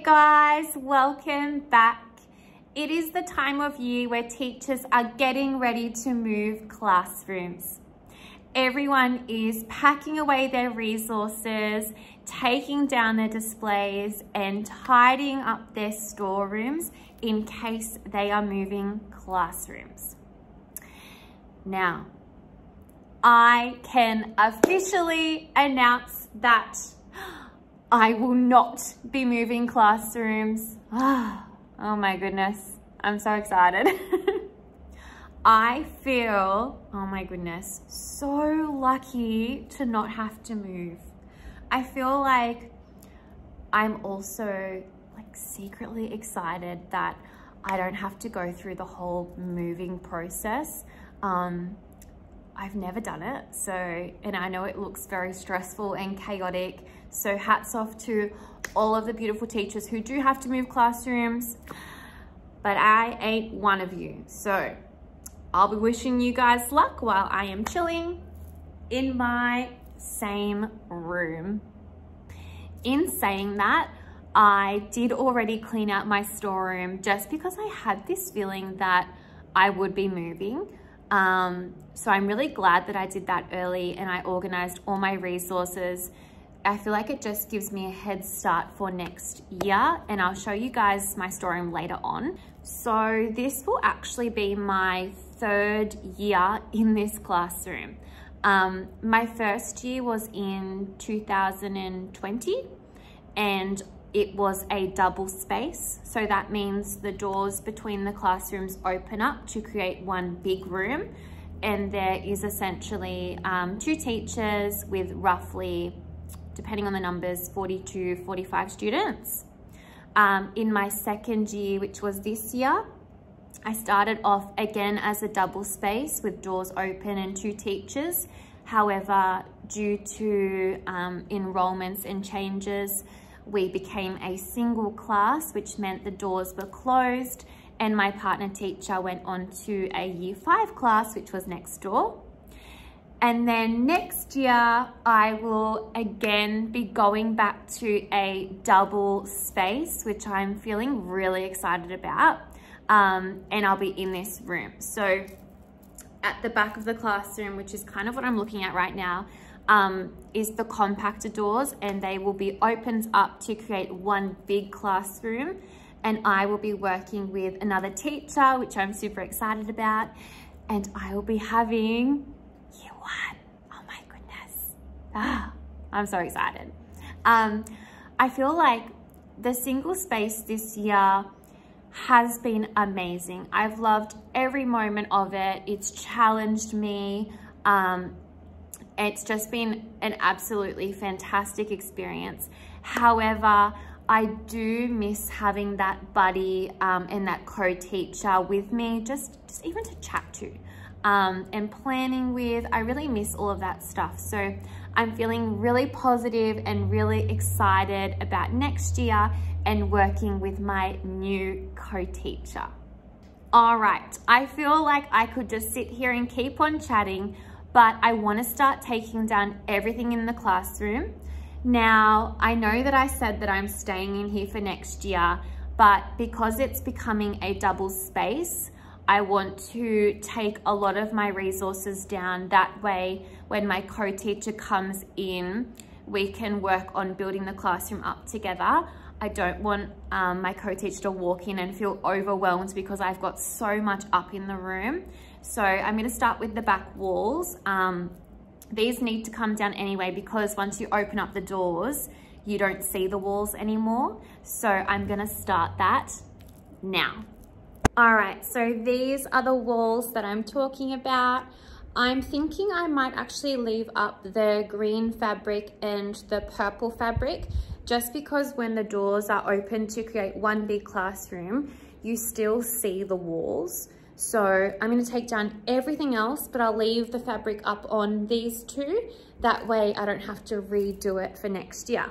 guys, welcome back. It is the time of year where teachers are getting ready to move classrooms. Everyone is packing away their resources, taking down their displays and tidying up their storerooms in case they are moving classrooms. Now, I can officially announce that I will not be moving classrooms. Oh my goodness, I'm so excited. I feel, oh my goodness, so lucky to not have to move. I feel like I'm also secretly excited that I don't have to go through the whole moving process. I've never done it, and I know it looks very stressful and chaotic. So hats off to all of the beautiful teachers who do have to move classrooms, but I ain't one of you. So I'll be wishing you guys luck while I am chilling in my same room. In saying that, I did already clean out my storeroom just because I had this feeling that I would be moving. So I'm really glad that I did that early and I organized all my resources. I feel like it just gives me a head start for next year, and I'll show you guys my storeroom later on. So this will actually be my third year in this classroom. My first year was in 2020 and it was a double space. So that means the doors between the classrooms open up to create one big room. And there is essentially 2 teachers with roughly, depending on the numbers, 40 to 45 students. In my second year, which was this year, I started off again as a double space with doors open and 2 teachers. However, due to enrollments and changes, we became a single class, which meant the doors were closed and my partner teacher went on to a year 5 class, which was next door. And then next year, I will again be going back to a double space, which I'm feeling really excited about. And I'll be in this room. So at the back of the classroom, which is kind of what I'm looking at right now, is the compactor doors, and they will be opened up to create one big classroom. And I will be working with another teacher, which I'm super excited about. And I will be having year 1. Oh my goodness. I'm so excited. I feel like the single space this year has been amazing. I've loved every moment of it. It's challenged me. It's just been an absolutely fantastic experience. However, I do miss having that buddy and that co-teacher with me, just even to chat to and planning with. I really miss all of that stuff. So I'm feeling really positive and really excited about next year and working with my new co-teacher. All right, I feel like I could just sit here and keep on chatting, but I want to start taking down everything in the classroom. Now, I know that I said that I'm staying in here for next year, but because it's becoming a double space, I want to take a lot of my resources down. That way, when my co-teacher comes in, we can work on building the classroom up together. I don't want my co-teacher to walk in and feel overwhelmed because I've got so much up in the room. So I'm going to start with the back walls. These need to come down anyway because once you open up the doors, you don't see the walls anymore. So I'm going to start that now. All right, so these are the walls that I'm talking about. I'm thinking I might actually leave up the green fabric and the purple fabric, just because when the doors are open to create one big classroom, you still see the walls. So I'm going to take down everything else, but I'll leave the fabric up on these 2. That way I don't have to redo it for next year.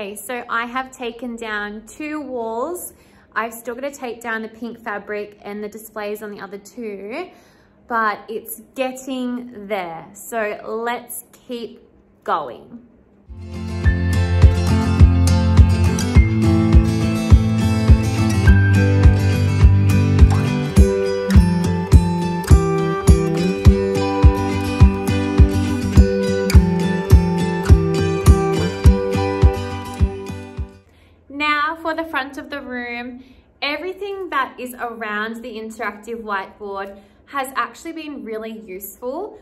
Okay, so I have taken down 2 walls. I've still got to take down the pink fabric and the displays on the other 2, but it's getting there. So let's keep going. For the front of the room, everything that is around the interactive whiteboard has actually been really useful,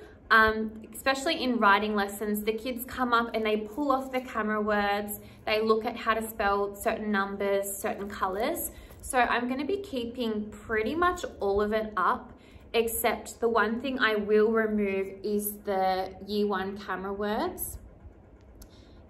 especially in writing lessons. The kids come up and they pull off the camera words, they look at how to spell certain numbers, certain colors. So I'm going to be keeping pretty much all of it up, except the one thing I will remove is the Year 1 camera words.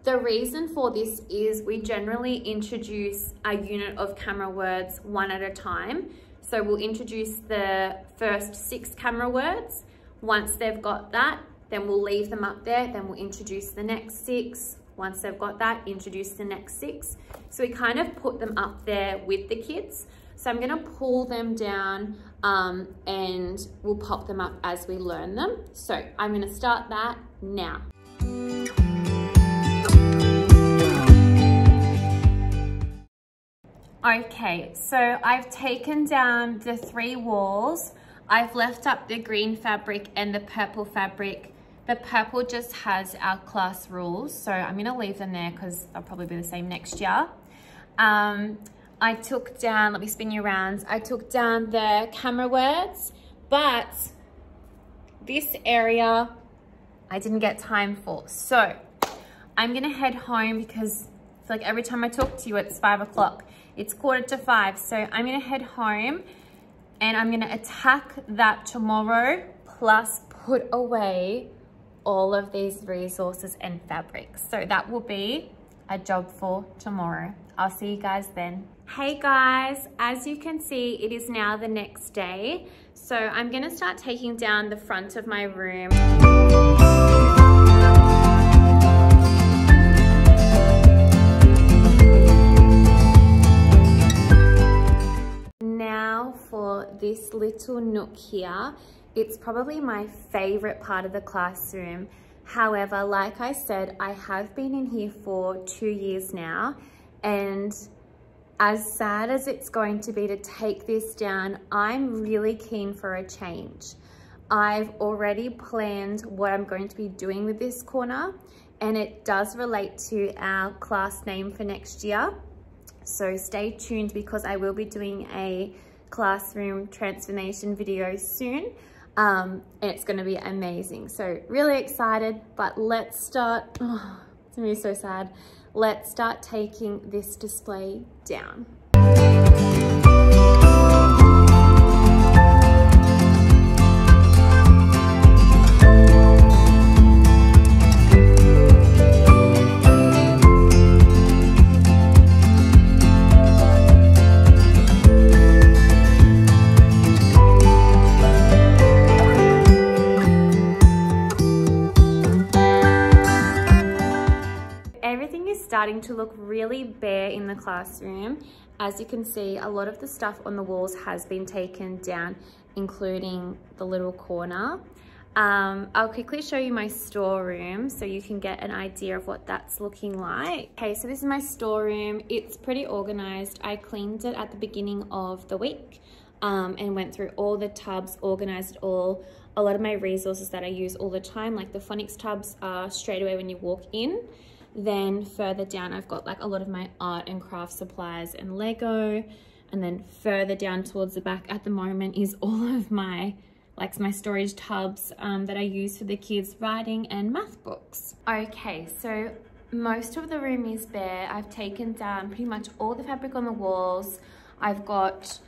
The reason for this is we generally introduce a unit of camera words one at a time. So we'll introduce the first 6 camera words. Once they've got that, then we'll leave them up there. Then we'll introduce the next 6. Once they've got that, introduce the next 6. So we kind of put them up there with the kids. So I'm going to pull them down and we'll pop them up as we learn them. So I'm going to start that now. Okay, so I've taken down the 3 walls. I've left up the green fabric and the purple fabric. The purple just has our class rules, so I'm gonna leave them there because they'll probably be the same next year. I took down, let me spin you around. I took down the camera words, but this area I didn't get time for. So I'm gonna head home because I feel like every time I talk to you, it's 5 o'clock. It's 4:45, so I'm gonna head home and I'm gonna attack that tomorrow, plus put away all of these resources and fabrics. So that will be a job for tomorrow. I'll see you guys then. Hey guys, as you can see, it is now the next day. So I'm gonna start taking down the front of my room. Now for this little nook here, it's probably my favorite part of the classroom. However, like I said, I have been in here for 2 years now, and as sad as it's going to be to take this down, I'm really keen for a change. I've already planned what I'm going to be doing with this corner, and it does relate to our class name for next year. So stay tuned because I will be doing a classroom transformation video soon. And it's going to be amazing. So really excited, but let's start. Oh, it's going to be so sad. Let's start taking this display down. Starting to look really bare in the classroom. As you can see, a lot of the stuff on the walls has been taken down, including the little corner. I'll quickly show you my storeroom so you can get an idea of what that's looking like. Okay, so this is my storeroom. It's pretty organized. I cleaned it at the beginning of the week and went through all the tubs, organized all. A lot of my resources that I use all the time, like the phonics tubs, are straight away when you walk in. Then further down, I've got like a lot of my art and craft supplies and Lego. And then further down towards the back at the moment is all of my storage tubs that I use for the kids' writing and math books. Okay, so most of the room is bare. I've taken down pretty much all the fabric on the walls. I've got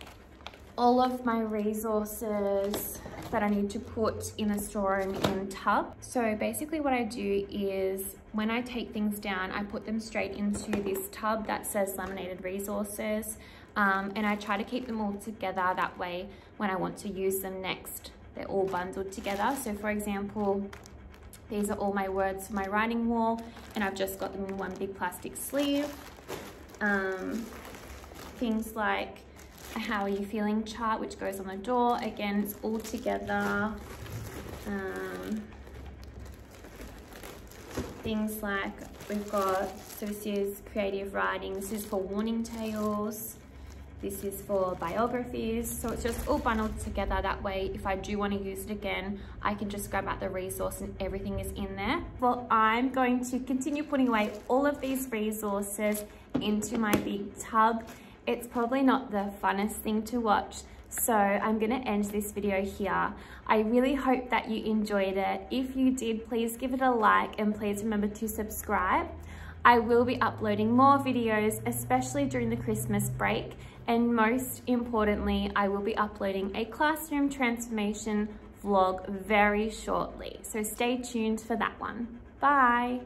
all of my resources that I need to put in a storeroom in a tub. So basically what I do is when I take things down, I put them straight into this tub that says laminated resources. And I try to keep them all together. That way, when I want to use them next, they're all bundled together. So for example, These are all my words for my writing wall, and I've just got them in one big plastic sleeve. Things like a how are you feeling chart, which goes on the door. Again, it's all together. Things like we've got, so this is creative writing. This is for warning tales. This is for biographies. So it's just all bundled together. That way, if I do want to use it again, I can just grab out the resource and everything is in there. Well, I'm going to continue putting away all of these resources into my big tub. It's probably not the funnest thing to watch, so I'm gonna end this video here. I really hope that you enjoyed it. If you did, please give it a like and please remember to subscribe. I will be uploading more videos, especially during the Christmas break. And most importantly, I will be uploading a classroom transformation vlog very shortly. So stay tuned for that one. Bye.